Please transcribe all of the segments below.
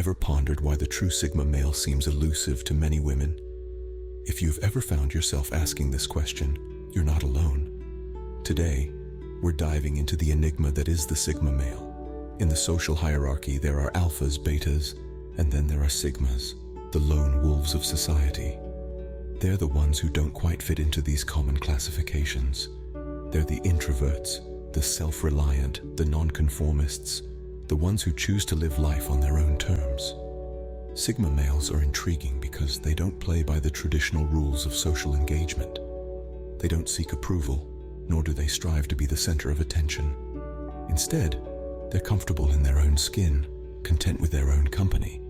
ever pondered why the true Sigma male seems elusive to many women? If you've ever found yourself asking this question, you're not alone. Today, we're diving into the enigma that is the Sigma male. In the social hierarchy, there are alphas, betas, and then there are sigmas, the lone wolves of society. They're the ones who don't quite fit into these common classifications. They're the introverts, the self-reliant, the nonconformists, the ones who choose to live life on their own terms. Sigma males are intriguing because they don't play by the traditional rules of social engagement. They don't seek approval, nor do they strive to be the center of attention. Instead, they're comfortable in their own skin, content with their own company,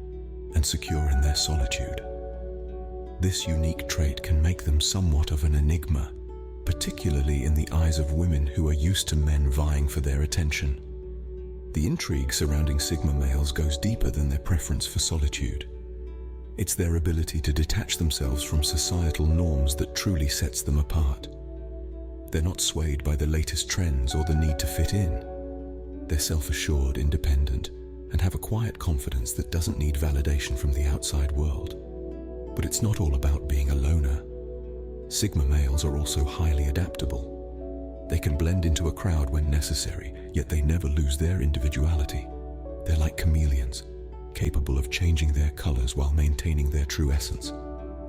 and secure in their solitude. This unique trait can make them somewhat of an enigma, particularly in the eyes of women who are used to men vying for their attention. The intrigue surrounding Sigma males goes deeper than their preference for solitude. It's their ability to detach themselves from societal norms that truly sets them apart. They're not swayed by the latest trends or the need to fit in. They're self-assured, independent, and have a quiet confidence that doesn't need validation from the outside world. But it's not all about being a loner. Sigma males are also highly adaptable. They can blend into a crowd when necessary, yet they never lose their individuality. They're like chameleons, capable of changing their colors while maintaining their true essence.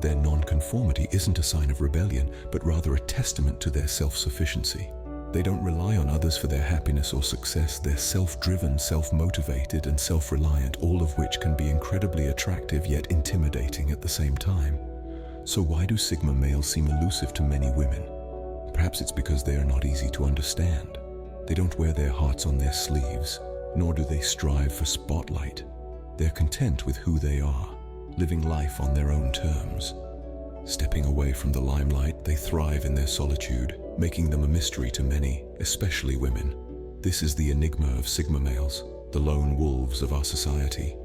Their nonconformity isn't a sign of rebellion, but rather a testament to their self-sufficiency. They don't rely on others for their happiness or success. They're self-driven, self-motivated, and self-reliant, all of which can be incredibly attractive yet intimidating at the same time. So why do Sigma males seem elusive to many women? Perhaps it's because they are not easy to understand. They don't wear their hearts on their sleeves, nor do they strive for spotlight. They're content with who they are, living life on their own terms. Stepping away from the limelight, they thrive in their solitude, making them a mystery to many, especially women. This is the enigma of Sigma males, the lone wolves of our society.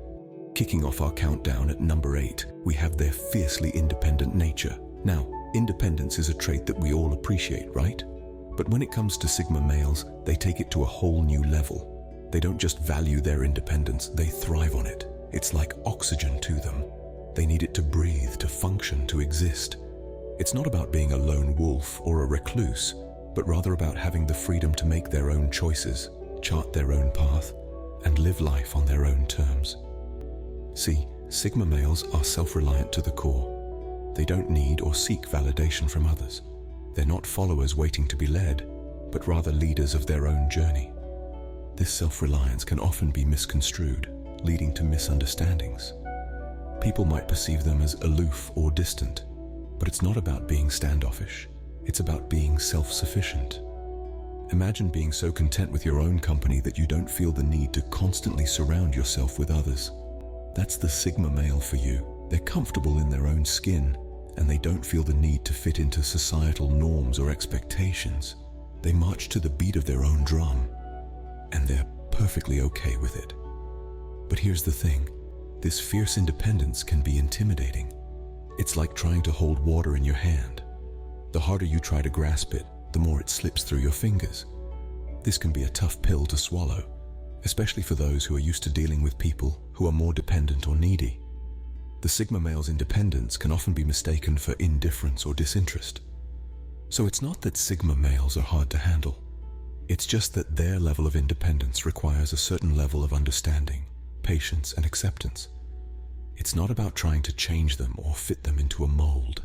Kicking off our countdown at number 8, we have their fiercely independent nature. Now, independence is a trait that we all appreciate, right? But when it comes to Sigma males, they take it to a whole new level. They don't just value their independence, they thrive on it. It's like oxygen to them. They need it to breathe, to function, to exist. It's not about being a lone wolf or a recluse, but rather about having the freedom to make their own choices, chart their own path, and live life on their own terms. See, Sigma males are self-reliant to the core. They don't need or seek validation from others. They're not followers waiting to be led, but rather leaders of their own journey. This self-reliance can often be misconstrued, leading to misunderstandings. People might perceive them as aloof or distant, but it's not about being standoffish. It's about being self-sufficient. Imagine being so content with your own company that you don't feel the need to constantly surround yourself with others. That's the Sigma male for you. They're comfortable in their own skin, and they don't feel the need to fit into societal norms or expectations. They march to the beat of their own drum, and they're perfectly okay with it. But here's the thing, this fierce independence can be intimidating. It's like trying to hold water in your hand. The harder you try to grasp it, the more it slips through your fingers. This can be a tough pill to swallow, especially for those who are used to dealing with people who are more dependent or needy. The Sigma male's independence can often be mistaken for indifference or disinterest. So it's not that Sigma males are hard to handle. It's just that their level of independence requires a certain level of understanding, patience, and acceptance. It's not about trying to change them or fit them into a mold.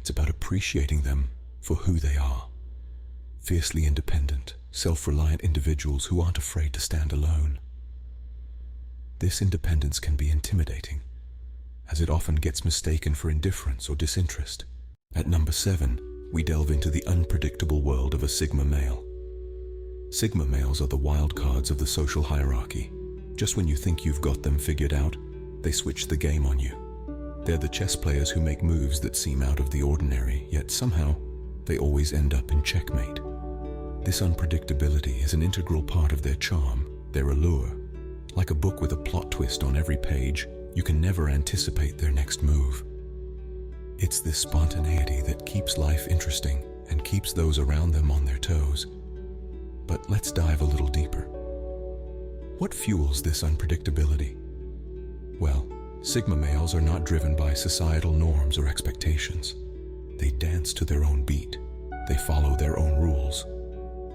It's about appreciating them for who they are. Fiercely independent, self-reliant individuals who aren't afraid to stand alone. This independence can be intimidating, as it often gets mistaken for indifference or disinterest. At number 7, we delve into the unpredictable world of a Sigma male. Sigma males are the wild cards of the social hierarchy. Just when you think you've got them figured out, they switch the game on you. They're the chess players who make moves that seem out of the ordinary, yet somehow they always end up in checkmate. This unpredictability is an integral part of their charm, their allure. Like a book with a plot twist on every page, you can never anticipate their next move. It's this spontaneity that keeps life interesting and keeps those around them on their toes. But let's dive a little deeper. What fuels this unpredictability? Sigma males are not driven by societal norms or expectations. They dance to their own beat. They follow their own rules.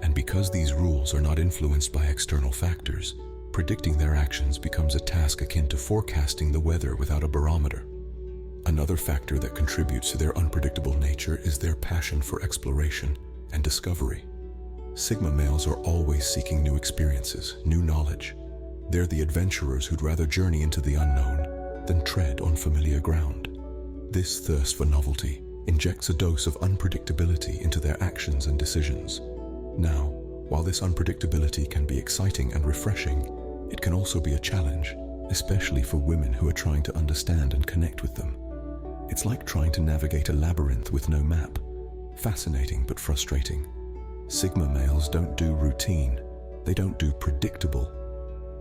And because these rules are not influenced by external factors, predicting their actions becomes a task akin to forecasting the weather without a barometer. Another factor that contributes to their unpredictable nature is their passion for exploration and discovery. Sigma males are always seeking new experiences, new knowledge. They're the adventurers who'd rather journey into the unknown than tread on familiar ground. This thirst for novelty injects a dose of unpredictability into their actions and decisions. Now, while this unpredictability can be exciting and refreshing, it can also be a challenge, especially for women who are trying to understand and connect with them. It's like trying to navigate a labyrinth with no map. Fascinating but frustrating. Sigma males don't do routine. They don't do predictable.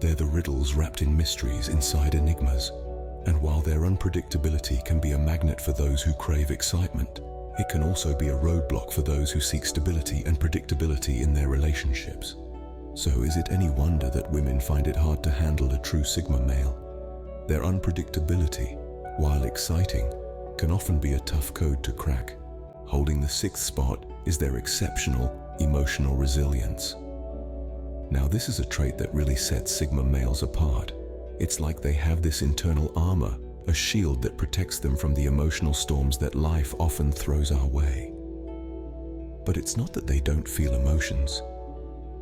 They're the riddles wrapped in mysteries inside enigmas. And while their unpredictability can be a magnet for those who crave excitement, it can also be a roadblock for those who seek stability and predictability in their relationships. So is it any wonder that women find it hard to handle a true Sigma male? Their unpredictability, while exciting, can often be a tough code to crack. Holding the sixth spot is their exceptional emotional resilience. Now, this is a trait that really sets Sigma males apart. It's like they have this internal armor, a shield that protects them from the emotional storms that life often throws our way. But it's not that they don't feel emotions.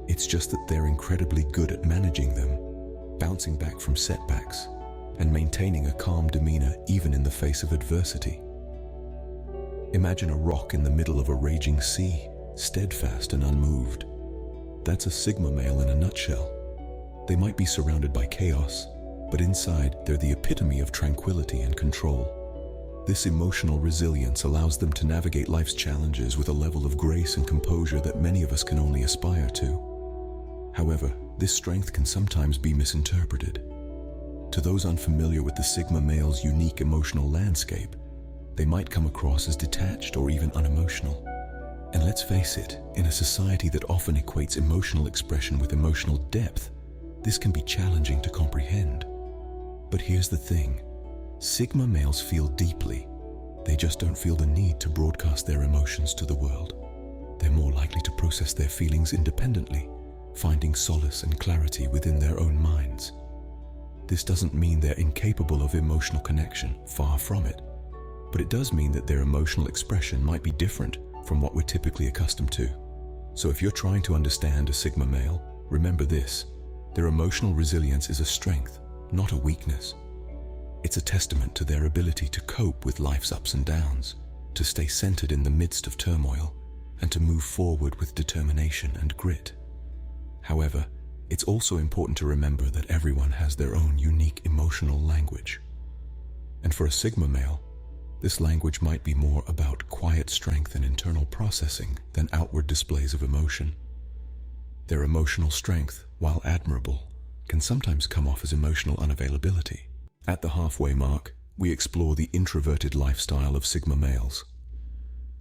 It's just that they're incredibly good at managing them, bouncing back from setbacks, and maintaining a calm demeanor even in the face of adversity. Imagine a rock in the middle of a raging sea, steadfast and unmoved. That's a Sigma male in a nutshell. They might be surrounded by chaos, but inside they're the epitome of tranquility and control. This emotional resilience allows them to navigate life's challenges with a level of grace and composure that many of us can only aspire to. However, this strength can sometimes be misinterpreted. To those unfamiliar with the Sigma male's unique emotional landscape, they might come across as detached or even unemotional. And let's face it, in a society that often equates emotional expression with emotional depth, this can be challenging to comprehend. But here's the thing, Sigma males feel deeply. They just don't feel the need to broadcast their emotions to the world. They're more likely to process their feelings independently, finding solace and clarity within their own minds. This doesn't mean they're incapable of emotional connection, far from it. But it does mean that their emotional expression might be different from what we're typically accustomed to. So if you're trying to understand a Sigma male, remember this: their emotional resilience is a strength, not a weakness. It's a testament to their ability to cope with life's ups and downs, to stay centered in the midst of turmoil, and to move forward with determination and grit. However, it's also important to remember that everyone has their own unique emotional language. And for a Sigma male, this language might be more about quiet strength and internal processing than outward displays of emotion. Their emotional strength, while admirable, can sometimes come off as emotional unavailability. At the halfway mark, we explore the introverted lifestyle of Sigma males.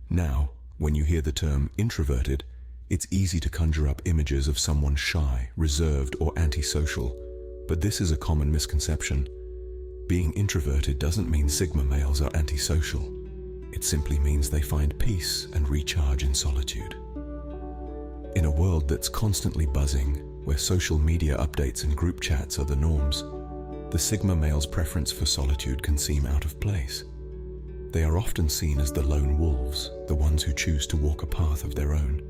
Now, when you hear the term introverted, it's easy to conjure up images of someone shy, reserved, or antisocial, but this is a common misconception. Being introverted doesn't mean Sigma males are antisocial. It simply means they find peace and recharge in solitude. In a world that's constantly buzzing, where social media updates and group chats are the norms, the Sigma male's preference for solitude can seem out of place. They are often seen as the lone wolves, the ones who choose to walk a path of their own.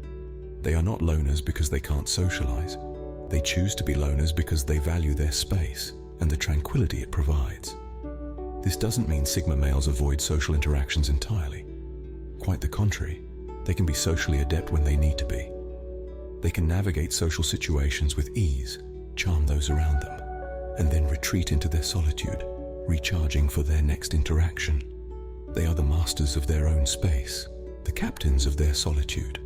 They are not loners because they can't socialize. They choose to be loners because they value their space and the tranquility it provides. This doesn't mean Sigma males avoid social interactions entirely. Quite the contrary, they can be socially adept when they need to be. They can navigate social situations with ease, charm those around them, and then retreat into their solitude, recharging for their next interaction. They are the masters of their own space, the captains of their solitude.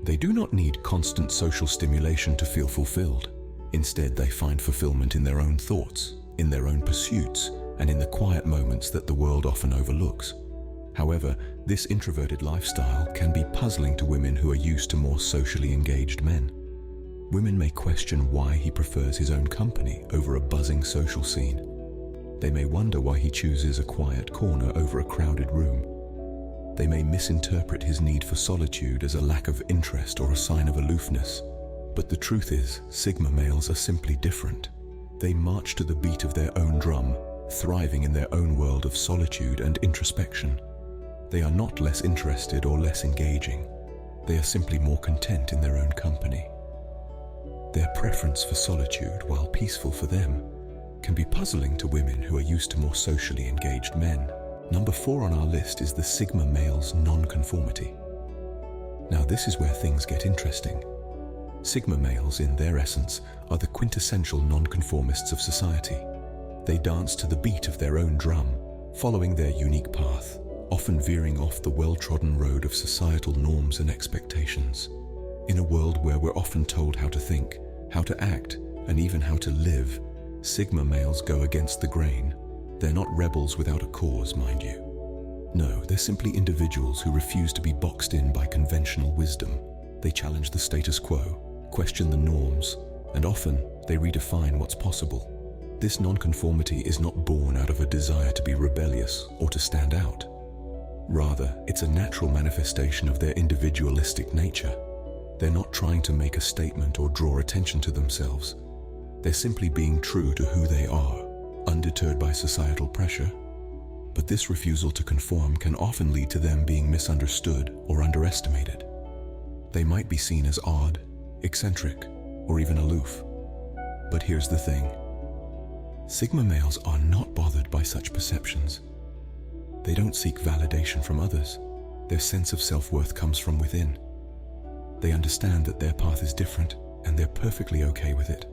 They do not need constant social stimulation to feel fulfilled. Instead, they find fulfillment in their own thoughts, in their own pursuits, and in the quiet moments that the world often overlooks. However, this introverted lifestyle can be puzzling to women who are used to more socially engaged men. Women may question why he prefers his own company over a buzzing social scene. They may wonder why he chooses a quiet corner over a crowded room. They may misinterpret his need for solitude as a lack of interest or a sign of aloofness. But the truth is, Sigma males are simply different. They march to the beat of their own drum, thriving in their own world of solitude and introspection. They are not less interested or less engaging. They are simply more content in their own company. Their preference for solitude, while peaceful for them, can be puzzling to women who are used to more socially engaged men. Number 4 on our list is the Sigma male's nonconformity. Now this is where things get interesting. Sigma males, in their essence, are the quintessential nonconformists of society. They dance to the beat of their own drum, following their unique path, often veering off the well-trodden road of societal norms and expectations. In a world where we're often told how to think, how to act, and even how to live, Sigma males go against the grain. They're not rebels without a cause, mind you. No, they're simply individuals who refuse to be boxed in by conventional wisdom. They challenge the status quo, question the norms, and often they redefine what's possible. This nonconformity is not born out of a desire to be rebellious or to stand out. Rather, it's a natural manifestation of their individualistic nature. They're not trying to make a statement or draw attention to themselves. They're simply being true to who they are, undeterred by societal pressure. But this refusal to conform can often lead to them being misunderstood or underestimated. They might be seen as odd, eccentric, or even aloof. But here's the thing. Sigma males are not bothered by such perceptions. They don't seek validation from others. Their sense of self-worth comes from within. They understand that their path is different, and they're perfectly okay with it.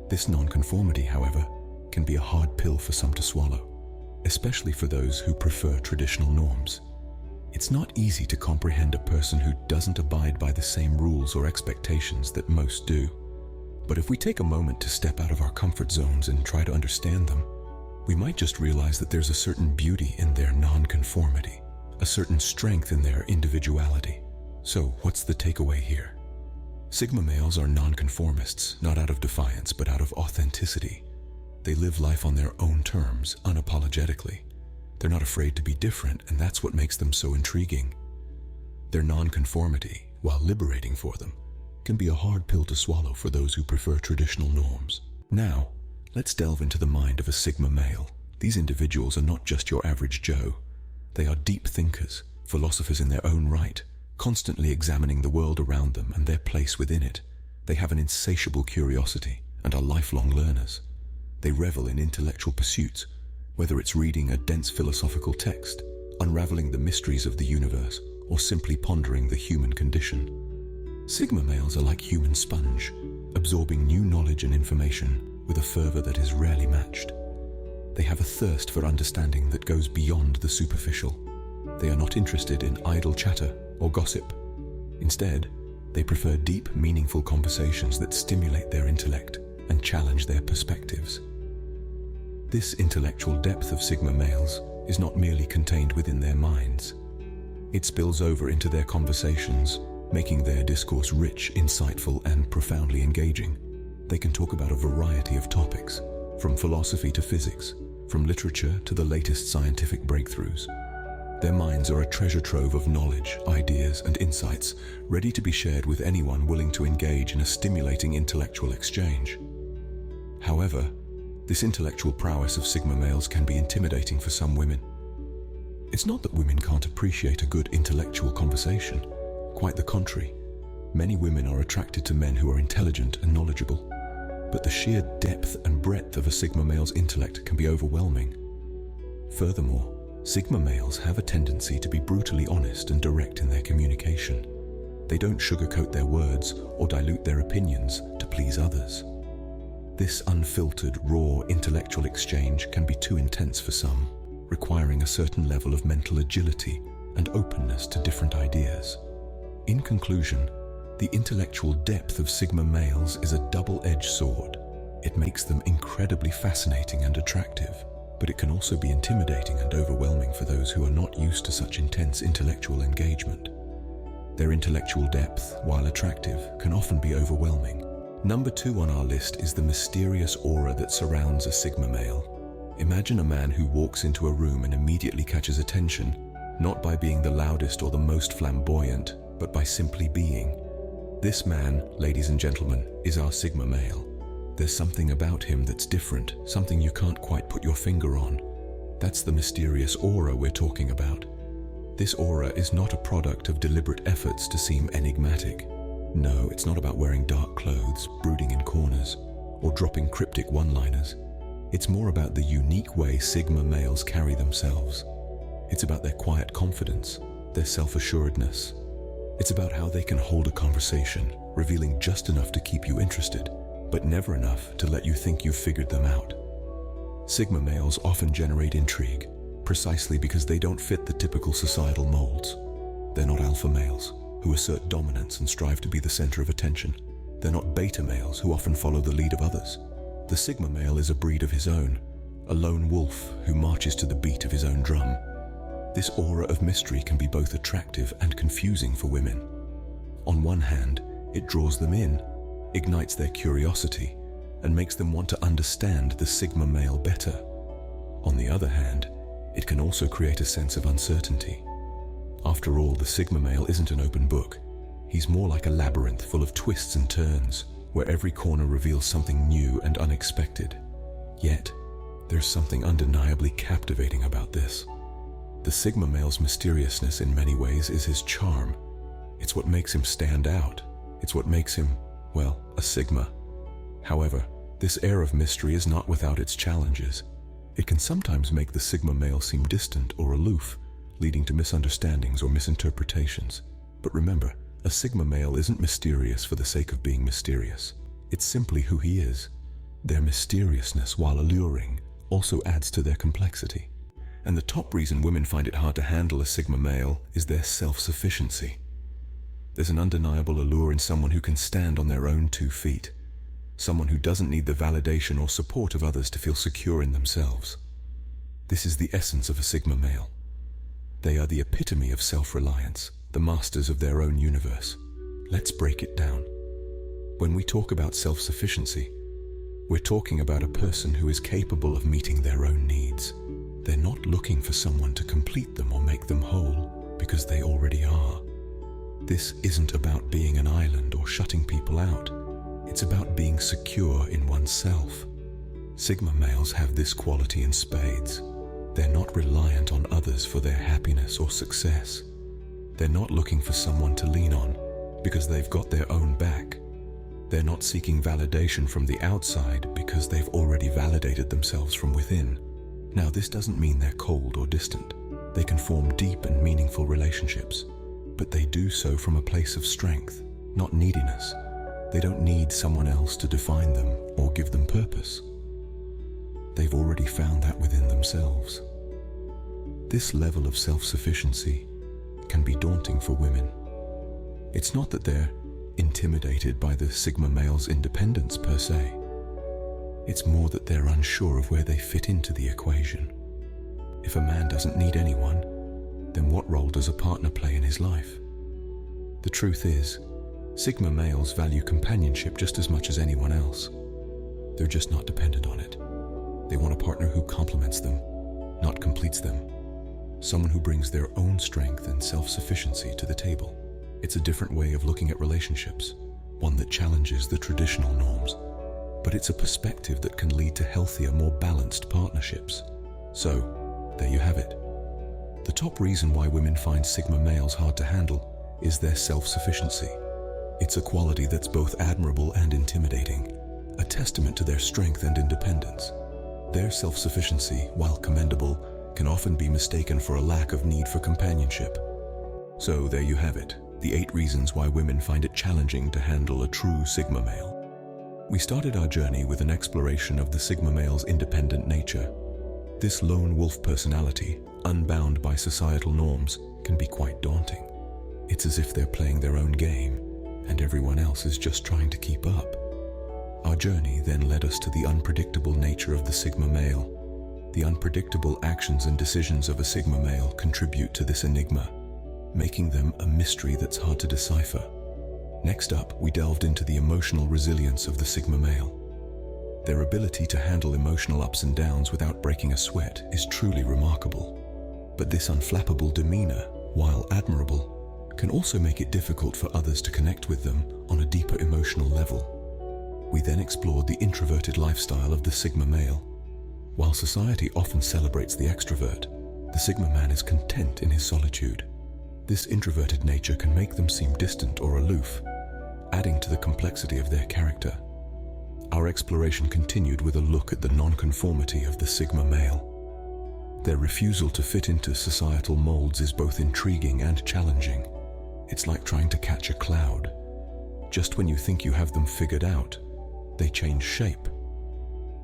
This nonconformity, however, can be a hard pill for some to swallow, especially for those who prefer traditional norms. It's not easy to comprehend a person who doesn't abide by the same rules or expectations that most do. But if we take a moment to step out of our comfort zones and try to understand them, we might just realize that there's a certain beauty in their nonconformity, a certain strength in their individuality. So, what's the takeaway here? Sigma males are nonconformists, not out of defiance, but out of authenticity. They live life on their own terms, unapologetically. They're not afraid to be different, and that's what makes them so intriguing. Their nonconformity, while liberating for them, can be a hard pill to swallow for those who prefer traditional norms. Now, let's delve into the mind of a Sigma male. These individuals are not just your average Joe. They are deep thinkers, philosophers in their own right, constantly examining the world around them and their place within it. They have an insatiable curiosity and are lifelong learners. They revel in intellectual pursuits, whether it's reading a dense philosophical text, unraveling the mysteries of the universe, or simply pondering the human condition. Sigma males are like human sponge, absorbing new knowledge and information with a fervor that is rarely matched. They have a thirst for understanding that goes beyond the superficial. They are not interested in idle chatter or gossip. Instead, they prefer deep, meaningful conversations that stimulate their intellect and challenge their perspectives. This intellectual depth of Sigma males is not merely contained within their minds. It spills over into their conversations, making their discourse rich, insightful, and profoundly engaging. They can talk about a variety of topics, from philosophy to physics, from literature to the latest scientific breakthroughs. Their minds are a treasure trove of knowledge, ideas, and insights, ready to be shared with anyone willing to engage in a stimulating intellectual exchange. However, this intellectual prowess of Sigma males can be intimidating for some women. It's not that women can't appreciate a good intellectual conversation. Quite the contrary. Many women are attracted to men who are intelligent and knowledgeable. But the sheer depth and breadth of a Sigma male's intellect can be overwhelming. Furthermore, Sigma males have a tendency to be brutally honest and direct in their communication. They don't sugarcoat their words or dilute their opinions to please others. This unfiltered, raw intellectual exchange can be too intense for some, requiring a certain level of mental agility and openness to different ideas. In conclusion, the intellectual depth of Sigma males is a double-edged sword. It makes them incredibly fascinating and attractive, but it can also be intimidating and overwhelming for those who are not used to such intense intellectual engagement. Their intellectual depth, while attractive, can often be overwhelming. Number 2 on our list is the mysterious aura that surrounds a Sigma male. Imagine a man who walks into a room and immediately catches attention, not by being the loudest or the most flamboyant, but by simply being. This man, ladies and gentlemen, is our Sigma male. There's something about him that's different, something you can't quite put your finger on. That's the mysterious aura we're talking about. This aura is not a product of deliberate efforts to seem enigmatic. No, it's not about wearing dark clothes, brooding in corners, or dropping cryptic one-liners. It's more about the unique way Sigma males carry themselves. It's about their quiet confidence, their self-assuredness. It's about how they can hold a conversation, revealing just enough to keep you interested, but never enough to let you think you've figured them out. Sigma males often generate intrigue, precisely because they don't fit the typical societal molds. They're not alpha males, who assert dominance and strive to be the center of attention. They're not beta males, who often follow the lead of others. The Sigma male is a breed of his own, a lone wolf who marches to the beat of his own drum. This aura of mystery can be both attractive and confusing for women. On one hand, it draws them in, ignites their curiosity, and makes them want to understand the Sigma male better. On the other hand, it can also create a sense of uncertainty. After all, the Sigma male isn't an open book. He's more like a labyrinth full of twists and turns, where every corner reveals something new and unexpected. Yet, there's something undeniably captivating about this. The Sigma male's mysteriousness in many ways is his charm. It's what makes him stand out. It's what makes him, well, a Sigma. However, this air of mystery is not without its challenges. It can sometimes make the Sigma male seem distant or aloof, leading to misunderstandings or misinterpretations. But remember, a Sigma male isn't mysterious for the sake of being mysterious. It's simply who he is. Their mysteriousness, while alluring, also adds to their complexity. And the top reason women find it hard to handle a Sigma male is their self-sufficiency. There's an undeniable allure in someone who can stand on their own 2 feet. Someone who doesn't need the validation or support of others to feel secure in themselves. This is the essence of a Sigma male. They are the epitome of self-reliance, the masters of their own universe. Let's break it down. When we talk about self-sufficiency, we're talking about a person who is capable of meeting their own needs. They're not looking for someone to complete them or make them whole, because they already are. This isn't about being an island or shutting people out. It's about being secure in oneself. Sigma males have this quality in spades. They're not reliant on others for their happiness or success. They're not looking for someone to lean on because they've got their own back. They're not seeking validation from the outside because they've already validated themselves from within. Now, this doesn't mean they're cold or distant. They can form deep and meaningful relationships, but they do so from a place of strength, not neediness. They don't need someone else to define them or give them purpose. They've already found that within themselves. This level of self-sufficiency can be daunting for women. It's not that they're intimidated by the Sigma male's independence per se. It's more that they're unsure of where they fit into the equation. If a man doesn't need anyone, then what role does a partner play in his life? The truth is, Sigma males value companionship just as much as anyone else. They're just not dependent on it. They want a partner who complements them, not completes them. Someone who brings their own strength and self-sufficiency to the table. It's a different way of looking at relationships, one that challenges the traditional norms. But it's a perspective that can lead to healthier, more balanced partnerships. So, there you have it. The top reason why women find Sigma males hard to handle is their self-sufficiency. It's a quality that's both admirable and intimidating, a testament to their strength and independence. Their self-sufficiency, while commendable, can often be mistaken for a lack of need for companionship. So there you have it, the 8 reasons why women find it challenging to handle a true Sigma male. We started our journey with an exploration of the Sigma male's independent nature. This lone wolf personality, unbound by societal norms, can be quite daunting. It's as if they're playing their own game, and everyone else is just trying to keep up. Our journey then led us to the unpredictable nature of the Sigma male. The unpredictable actions and decisions of a Sigma male contribute to this enigma, making them a mystery that's hard to decipher. Next up, we delved into the emotional resilience of the Sigma male. Their ability to handle emotional ups and downs without breaking a sweat is truly remarkable. But this unflappable demeanor, while admirable, can also make it difficult for others to connect with them on a deeper emotional level. We then explored the introverted lifestyle of the Sigma male. While society often celebrates the extrovert, the Sigma man is content in his solitude. This introverted nature can make them seem distant or aloof, adding to the complexity of their character. Our exploration continued with a look at the nonconformity of the Sigma male. Their refusal to fit into societal molds is both intriguing and challenging. It's like trying to catch a cloud. Just when you think you have them figured out, they change shape.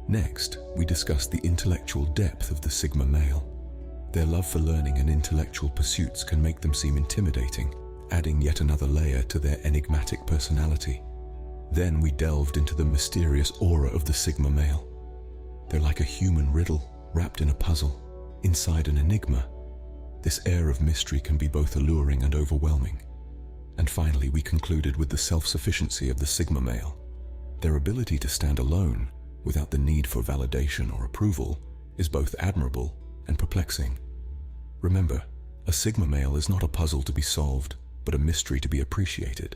Next, we discussed the intellectual depth of the Sigma male. Their love for learning and intellectual pursuits can make them seem intimidating, adding yet another layer to their enigmatic personality. Then we delved into the mysterious aura of the Sigma male. They're like a human riddle wrapped in a puzzle, inside an enigma. This air of mystery can be both alluring and overwhelming. And finally, we concluded with the self-sufficiency of the Sigma male. Their ability to stand alone, without the need for validation or approval, is both admirable and perplexing. Remember, a Sigma male is not a puzzle to be solved, but a mystery to be appreciated.